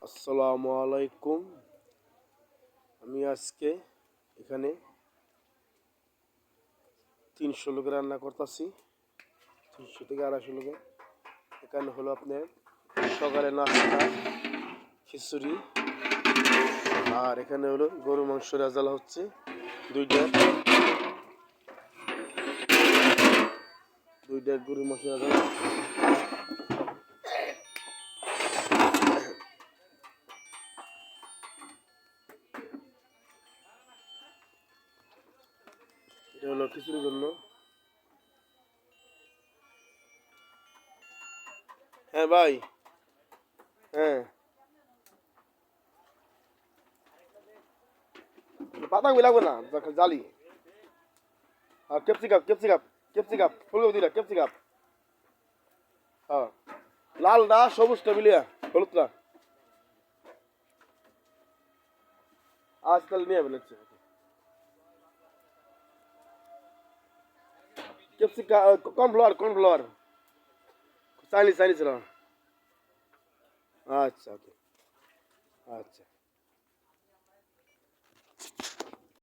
আসসালামু আলাইকুম। আমি আজকে এখানে 300 লোকের রান্না করতেছি, 300 থেকে 250 লোকের। এখানে হলো আপনার সকালে নাস্তা খিচুড়ি, আর এখানে হলো গরু মাংস রাজালা হচ্ছে দুইটা গরু মাংস রাজালা। এটা হলো খিচুড়ির জন্য। হ্যাঁ ভাই, হ্যাঁ পাতা লাগবে না, জালি। আর ক্যাপসিকাম ফুলকপি দিলা, ক্যাপসিকাম। হ্যাঁ, লালটা সবুজটা মিলিয়া হলুদটা আজকাল নিয়ে ফেলেছে। ক্যাপসিকাম, কর্নফ্লাওয়ার চাইনিজ না। আচ্ছা ওকে, আচ্ছা।